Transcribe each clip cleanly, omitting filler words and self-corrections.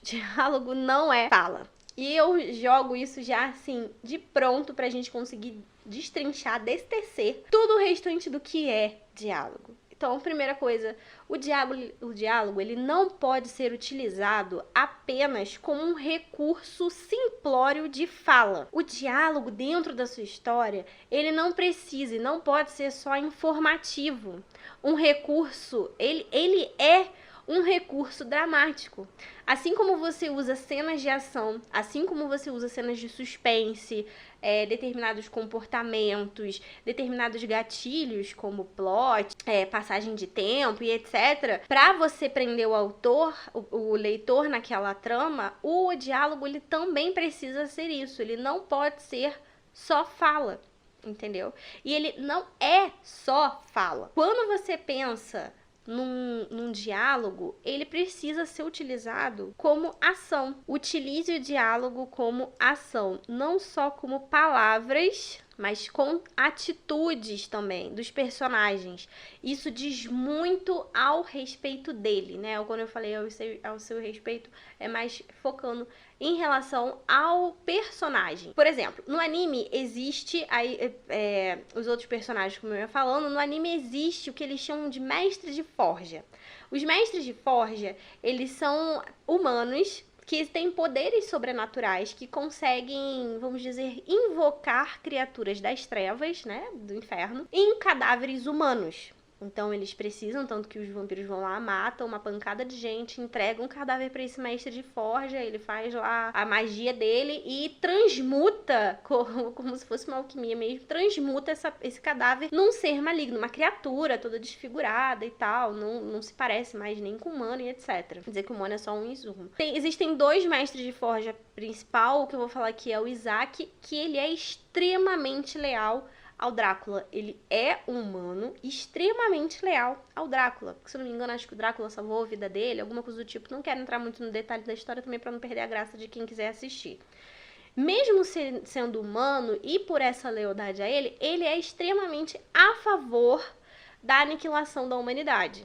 Diálogo não é fala. E eu jogo isso já, assim, de pronto pra gente conseguir destrinchar, destecer tudo o restante do que é diálogo. Então, primeira coisa, o diálogo ele não pode ser utilizado apenas como um recurso simplório de fala. O diálogo dentro da sua história, ele não precisa e não pode ser só informativo. Um recurso, ele é um recurso dramático. Assim como você usa cenas de ação, assim como você usa cenas de suspense, determinados comportamentos, determinados gatilhos, como plot, passagem de tempo e etc., para você prender o autor, o leitor naquela trama, o diálogo ele também precisa ser isso. Ele não pode ser só fala, entendeu? E ele não é só fala. Quando você pensa num diálogo, ele precisa ser utilizado como ação. Utilize o diálogo como ação, não só como palavras, mas com atitudes também dos personagens. Isso diz muito ao respeito dele, né? Quando eu falei ao seu respeito, é mais focando em relação ao personagem. Por exemplo, no anime existe os outros personagens, como eu ia falando, no anime existe o que eles chamam de mestres de forja. Os mestres de forja, eles são humanos que têm poderes sobrenaturais, que conseguem, vamos dizer, invocar criaturas das trevas, né, do inferno, em cadáveres humanos. Então eles precisam, tanto que os vampiros vão lá, matam uma pancada de gente, entregam um cadáver para esse mestre de forja, ele faz lá a magia dele e transmuta, como se fosse uma alquimia mesmo, transmuta esse cadáver num ser maligno, uma criatura toda desfigurada e tal, não se parece mais nem com humano e etc. Quer dizer que o humano é só um insumo. Existem dois mestres de forja principal, o que eu vou falar aqui é o Isaac, que ele é extremamente leal ao Drácula. Ele é um humano extremamente leal ao Drácula. Porque, se eu não me engano, acho que o Drácula salvou a vida dele, alguma coisa do tipo. Não quero entrar muito no detalhe da história também para não perder a graça de quem quiser assistir. Mesmo sendo humano e por essa lealdade a ele, ele é extremamente a favor da aniquilação da humanidade.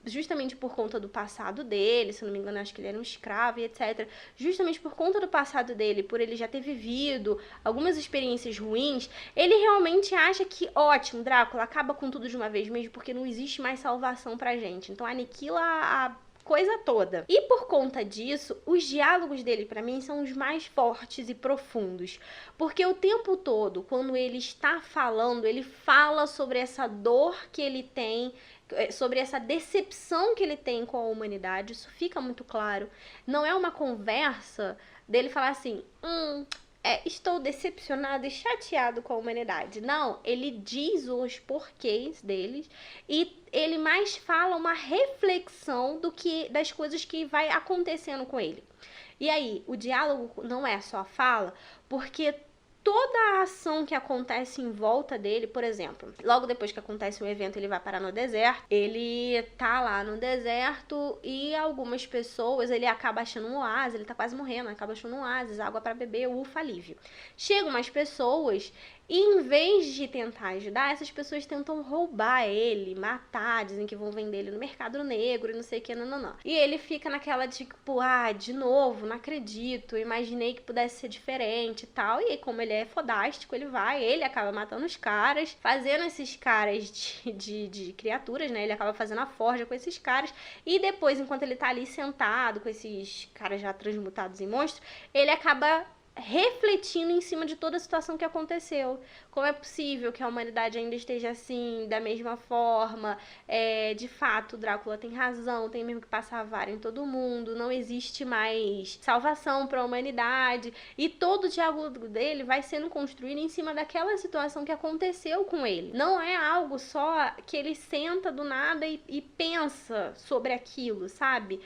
Justamente por conta do passado dele, se não me engano, acho que ele era um escravo e etc. Justamente por conta do passado dele, por ele já ter vivido algumas experiências ruins, ele realmente acha que, ótimo, Drácula, acaba com tudo de uma vez mesmo, porque não existe mais salvação pra gente. Então aniquila a coisa toda. E por conta disso, os diálogos dele para mim são os mais fortes e profundos, porque o tempo todo, quando ele está falando, ele fala sobre essa dor que ele tem, sobre essa decepção que ele tem com a humanidade. Isso fica muito claro. Não é uma conversa dele falar assim, estou decepcionado e chateado com a humanidade. Não, ele diz os porquês deles e ele mais fala uma reflexão das coisas que vai acontecendo com ele. E aí, o diálogo não é só fala, porque toda a ação que acontece em volta dele, por exemplo, logo depois que acontece um evento, ele vai parar no deserto, ele tá lá no deserto e algumas pessoas, ele acaba achando um oásis, ele tá quase morrendo, acaba achando um oásis, água para beber, ufa, alívio. Chegam umas pessoas e em vez de tentar ajudar, essas pessoas tentam roubar ele, matar, dizem que vão vender ele no mercado negro e não sei o que, não. E ele fica naquela de tipo, de novo, não acredito, imaginei que pudesse ser diferente e tal. E aí, como ele é fodástico, ele acaba matando os caras, fazendo esses caras de criaturas, né? Ele acaba fazendo a forja com esses caras. E depois, enquanto ele tá ali sentado com esses caras já transmutados em monstros, ele acaba refletindo em cima de toda a situação que aconteceu. Como é possível que a humanidade ainda esteja assim, da mesma forma? De fato, Drácula tem razão, tem mesmo que passar a vara em todo mundo, não existe mais salvação para a humanidade. E todo o diálogo dele vai sendo construído em cima daquela situação que aconteceu com ele. Não é algo só que ele senta do nada e pensa sobre aquilo, sabe?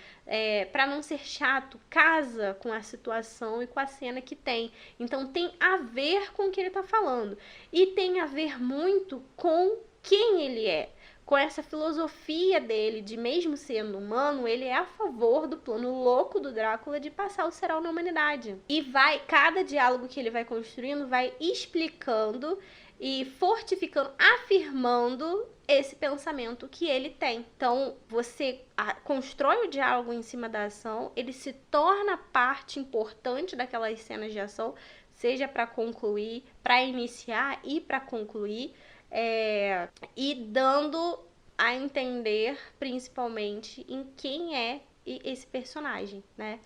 Para não ser chato, casa com a situação e com a cena que tem. Então tem a ver com o que ele tá falando. E tem a ver muito com quem ele é. Com essa filosofia dele de, mesmo sendo humano, ele é a favor do plano louco do Drácula de passar o cerol na humanidade. E cada diálogo que ele vai construindo vai explicando e fortificando, afirmando esse pensamento que ele tem. Então, você constrói o diálogo em cima da ação, ele se torna parte importante daquelas cenas de ação, seja para concluir, para iniciar e para concluir, e dando a entender, principalmente, em quem é esse personagem, né?